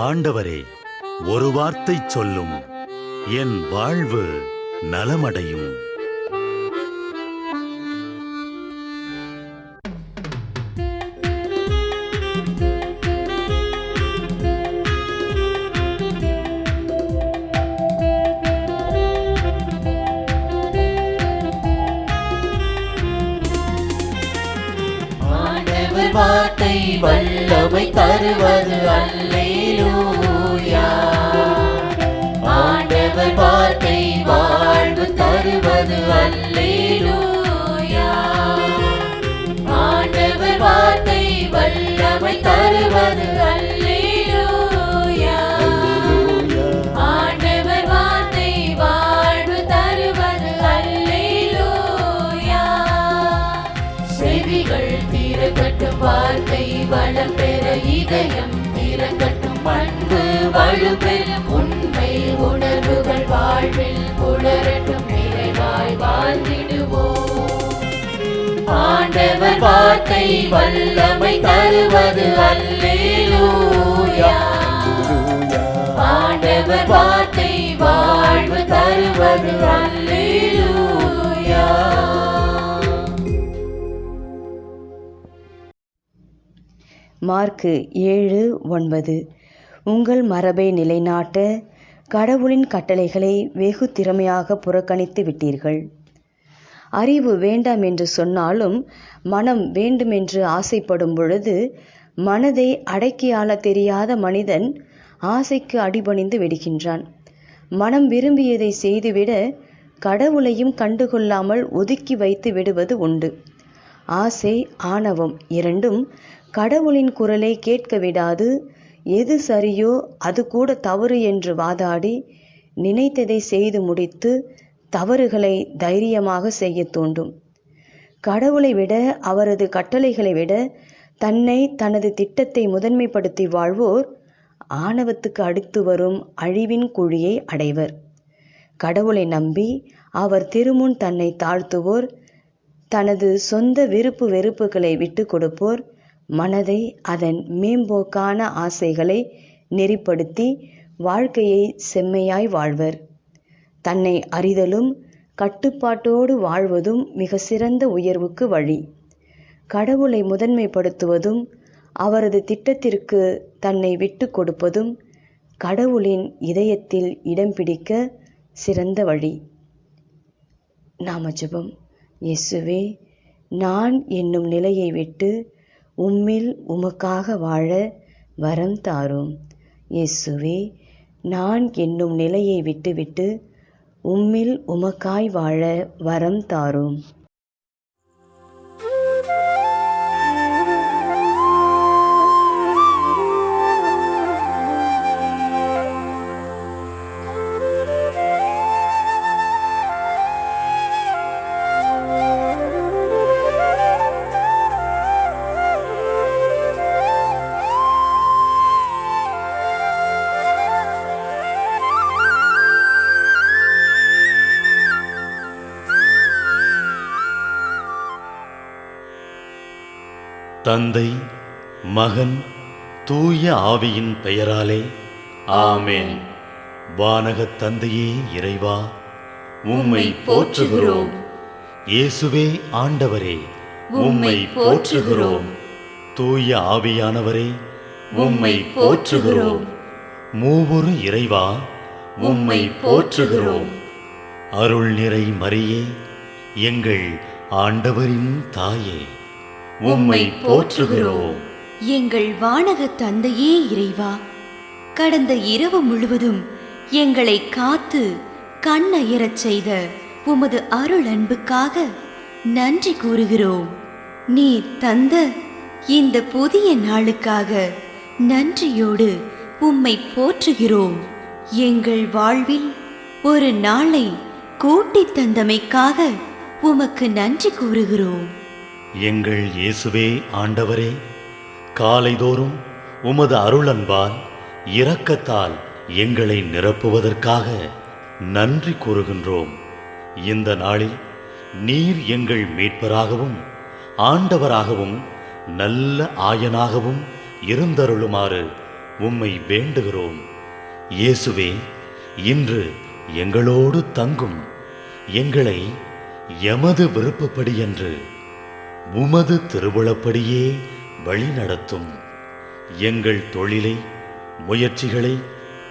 ஆண்டவரே, ஒரு வார்த்தை சொல்லும், என் வாழ்வு நலமடையும். வார்த்தை வல்லமை தருவது அல்லேலூயா. ஆண்டவர் வார்த்தை வாழ்வு தருவது அல்லேலூயா. ஆண்டவர் வார்த்தை வல்லமை தருவது அல்லேலூயா. ஆண்டவர் வார்த்தை வாழ்வு தருவது அல்லேலூயா. செவிகள் திறக்கட்டும், வார்த்தை வளம் பெற இதயம் திறக்கட்டும், அன்பு வலுப்பெறும், உண்மை உணர்வுகள் வாழ்வில் புலரட்டும், நிறைவாய் வாழ்ந்திடுவோம். ஆண்டவர் வார்த்தை வல்லமை தருவது அல்லேலூயா. ஆண்டவர் வார்த்தை வாழ்வு தருவது அல்லேலூயா. மார்க்கு 7:9. உங்கள் மரபை நிலைநாட்ட கடவுளின் கட்டளைகளை வெகு திறமையாக புறக்கணித்து விட்டீர்கள். அறிவு வேண்டாம் என்று சொன்னாலும் மனம் வேண்டுமென்று ஆசைப்படும் பொழுது மனதை அடக்கியாள தெரியாத மனிதன் ஆசைக்கு அடிபணிந்து விடுகின்றான். மனம் விரும்பியதை செய்துவிட கடவுளையும் கண்டுகொள்ளாமல் ஒதுக்கி வைத்து விடுவது உண்டு. ஆசை, ஆணவம் இரண்டும் கடவுளின் குரலை கேட்க விடாது, எது சரியோ அது கூட தவறு என்று வாதாடி நினைத்ததை செய்து முடித்து தவறுகளை தைரியமாக செய்ய தூண்டும். கடவுளை விட, அவரது கட்டளைகளை விட தன்னை, தனது திட்டத்தை முதன்மைப்படுத்தி வாழ்வோர் ஆணவத்துக்கு அடுத்து வரும் அழிவின் குழியை அடைவர். கடவுளை நம்பி அவர் திருமுன் தன்னை தாழ்த்துவோர், தனது சொந்த விருப்பு வெறுப்புகளை விட்டு கொடுப்போர், மனதை அதன் மேம்போக்கான ஆசைகளை நெறிப்படுத்தி வாழ்க்கையை செம்மையாய் வாழ்வர். தன்னை அறிதலும் கட்டுப்பாட்டோடு வாழ்வதும் மிக சிறந்த உயர்வுக்கு வழி. கடவுளை முதன்மைப்படுத்துவதும் அவரது திட்டத்திற்கு தன்னை விட்டு கொடுப்பதும் கடவுளின் இதயத்தில் இடம் பிடிக்க சிறந்த வழி. நாம ஜெபம். இயேசுவே, நான் என்னும் நிலையை விட்டு உம்மில் உமக்காக வாழ வரம் தாரும். இயேசுவே, நான் என்னும் நிலையை விட்டுவிட்டு உம்மில் உமக்காய் வாழ வரம் தாரும். தந்தை, மகன், தூய ஆவியின் பெயராலே ஆமென். வானகத் தந்தையே இறைவா, உம்மை போற்றுகிறோம். இயேசுவே ஆண்டவரே, உம்மை போற்றுகிறோம். தூய ஆவியானவரே, உம்மை போற்றுகிறோம். மூவொரு இறைவா, உம்மை போற்றுகிறோம். அருள் நிறை மரியே, எங்கள் ஆண்டவரின் தாயே, உம்மை போற்றுகிறோம். எங்கள் வானக தந்தையே இறைவா, கடந்த இரவு முழுவதும் எங்களை காத்து கண்ணயரச் செய்த உமது அருள் அன்புக்காக நன்றி கூறுகிறோம். நீர் தந்த இந்த புதிய நாளுக்காக நன்றியோடு உம்மை போற்றுகிறோம். எங்கள் வாழ்வில் ஒரு நாளை கூட்டித் தந்தமைக்காக உமக்கு நன்றி கூறுகிறோம். எங்கள் இயேசுவே ஆண்டவரே, காலைதோறும் உமது அருளன்பால் இரக்கத்தால் எங்களை நிரப்புவதற்காக நன்றி கூறுகின்றோம். இந்த நாளில் நீர் எங்கள் மீட்பராகவும் ஆண்டவராகவும் நல்ல ஆயனாகவும் இருந்தருளுமாறு உம்மை வேண்டுகிறோம். இயேசுவே, இன்று எங்களோடு தங்கும். எங்களை எமது விருப்பப்படியன்று உமது திருவுளப்படியே வழிநடத்தும். எங்கள் தொழிலை, முயற்சிகளை,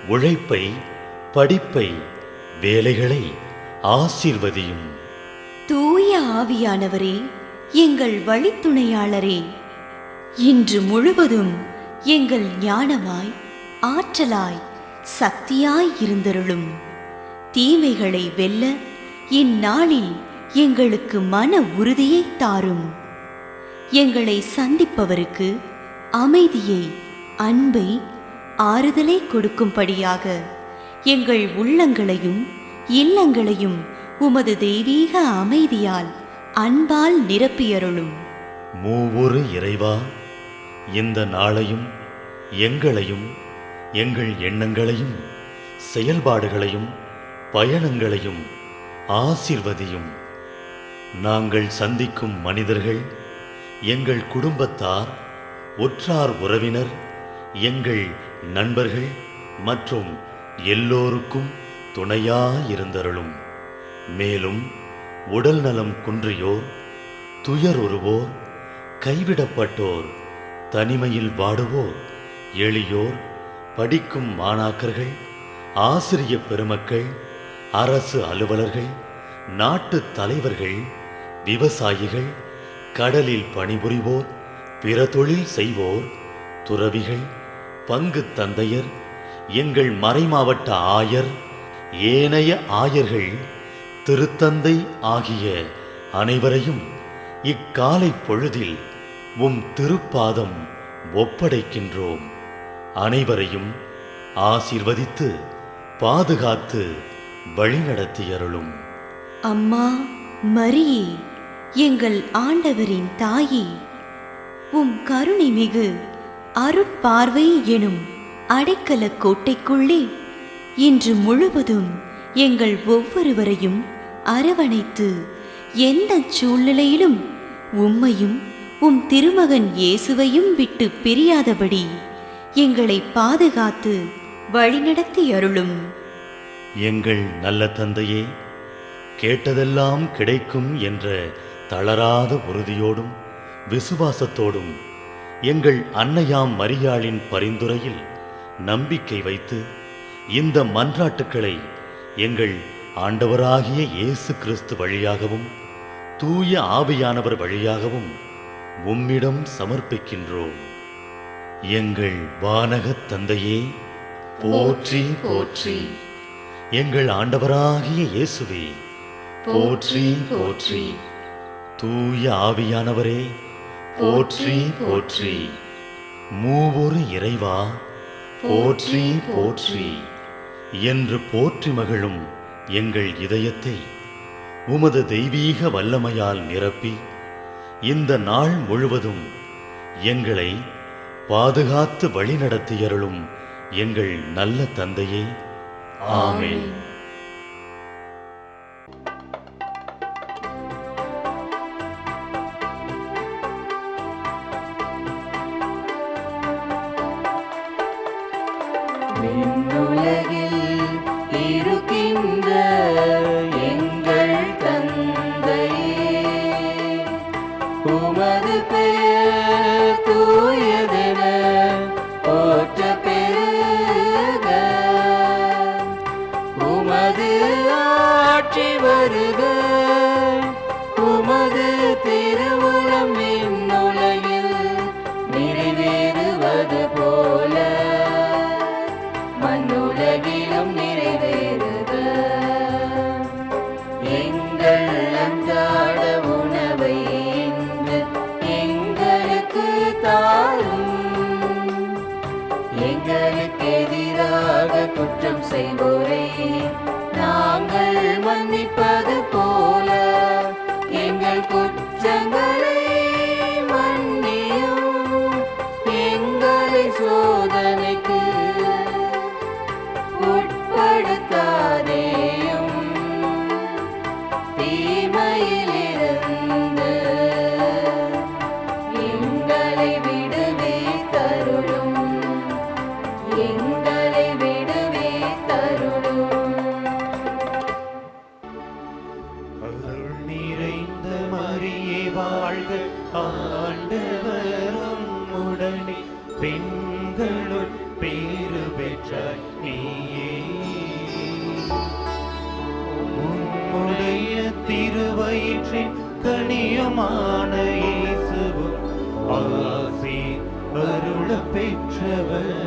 உழைப்பை, படிப்பை, வேலைகளை ஆசீர்வதியும். தூய ஆவியானவரே, எங்கள் வழித்துணையாளரே, இன்று முழுவதும் எங்கள் ஞானமாய், ஆற்றலாய், சக்தியாய் இருந்தருளும். தீமைகளை வெல்ல இந்நாளில் எங்களுக்கு மன உறுதியை தாரும். எங்களை சந்திப்பவருக்கு அமைதியை, அன்பை, ஆறுதலை கொடுக்கும்படியாக எங்கள் உள்ளங்களையும் இல்லங்களையும் உமது தெய்வீக அமைதியால், அன்பால் நிரப்பியருளும். மூவொரு இறைவா, இந்த நாளையும் எங்களையும், எங்கள் எண்ணங்களையும், செயல்பாடுகளையும், பயணங்களையும் ஆசீர்வதியும். நாங்கள் சந்திக்கும் மனிதர்கள், எங்கள் குடும்பத்தார், உற்றார் உறவினர், எங்கள் நண்பர்கள் மற்றும் எல்லோருக்கும் துணையாயிருந்தருளும். மேலும் உடல் நலம் குன்றியோர், துயருறுவோர், கைவிடப்பட்டோர், தனிமையில் வாடுவோர், எளியோர், படிக்கும் மாணாக்கர்கள், ஆசிரிய பெருமக்கள், அரசு அலுவலர்கள், நாட்டு தலைவர்கள், விவசாயிகள், கடலில் பணிபுரிவோர், பிற தொழில் செய்வோர், துறவிகள், பங்கு தந்தையர், எங்கள் மறைமாவட்ட ஆயர், ஏனைய ஆயர்கள், திருத்தந்தை ஆகிய அனைவரையும் இக்காலை பொழுதில் உம் திருப்பாதம் ஒப்படைக்கின்றோம். அனைவரையும் ஆசீர்வதித்து பாதுகாத்து வழிநடத்தியருளும். அம்மா மரியே, எங்கள் ஆண்டவரின் தாயே, உம் கருணை மிகு அருட்பார்வை எனும் அடைக்கல கோட்டைக்குள்ளே இன்று முழுவதும் எங்கள் ஒவ்வொருவரையும் அரவணைத்து எந்த சூழ்நிலையிலும் உம்மையும் உம் திருமகன் இயேசுவையும் விட்டு பிரியாதபடி எங்களை பாதுகாத்து வழிநடத்தி அருளும். எங்கள் நல்ல தந்தையே, கேட்டதெல்லாம் கிடைக்கும் என்ற தளராத உறுதியோடும் விசுவாசத்தோடும் எங்கள் அன்னையாம் மரியாளின் பரிந்துரையில் நம்பிக்கை வைத்து இந்த மன்றாட்டுக்களை எங்கள் ஆண்டவராகிய இயேசு கிறிஸ்து வழியாகவும் தூய ஆவியானவர் வழியாகவும் உம்மிடம் சமர்ப்பிக்கின்றோம். எங்கள் வானகத் தந்தையே, போற்றி போற்றி. எங்கள் ஆண்டவராகிய இயேசுவே, போற்றி போற்றி. தூய ஆவியானவரே, போற்றி போற்றி. மூவொரு இறைவா, போற்றி போற்றி என்று போற்றி மகிழும் எங்கள் இதயத்தை உமது தெய்வீக வல்லமையால் நிரப்பி இந்த நாள் முழுவதும் எங்களை பாதுகாத்து வழிநடத்தியருளும் எங்கள் நல்ல தந்தையே, ஆமென். விண்ணுலகில் இருக்கின்ற எங்கள் தந்தையே, உமது பெயர் தூயதென போற்றப் பெறுக. உமது ஆட்சி வருக. உமது திருவுளம் விண்ணுலகில் நிறைவேறுவது போல மண்ணுலகிலும் நிறைவேறுக. எங்கள் அன்றாட உணவை இன்று எங்களுக்கு தாரும். எங்களுக்கு எதிராக குற்றம் செய்வோரை நாங்கள் மன்னிப்பது போல எங்கள் குற்றங்களை மன்னியும். எங்களை சோதனைக்கு உட்படுத்தாதேயும், தீமையிலிருந்து எங்களை விடுவித்தருளும். பெண்களுள் பேறு பெற்றாய் நீயே. உம்முடைய திருவயிற்றின் கனியுமான இயேசுவும் ஆசி அருள பெற்றவர்.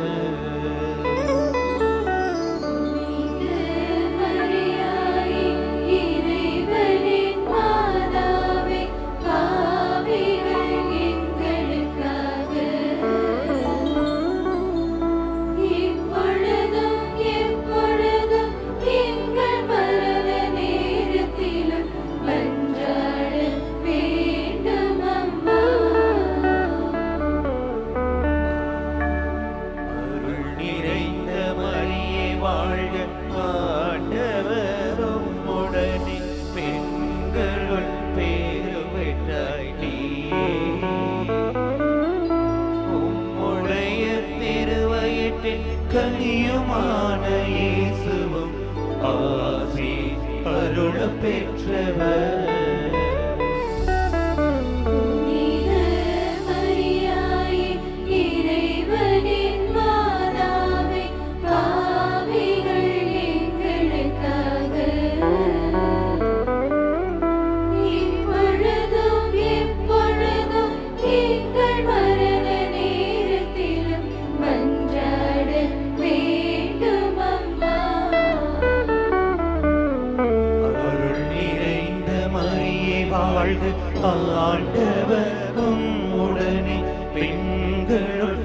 கனியுமான இயேசுவும் ஆசி அருள பெற்றவர். வாழ்க ஆண்டவர் உம்முடனே பெண்களுள்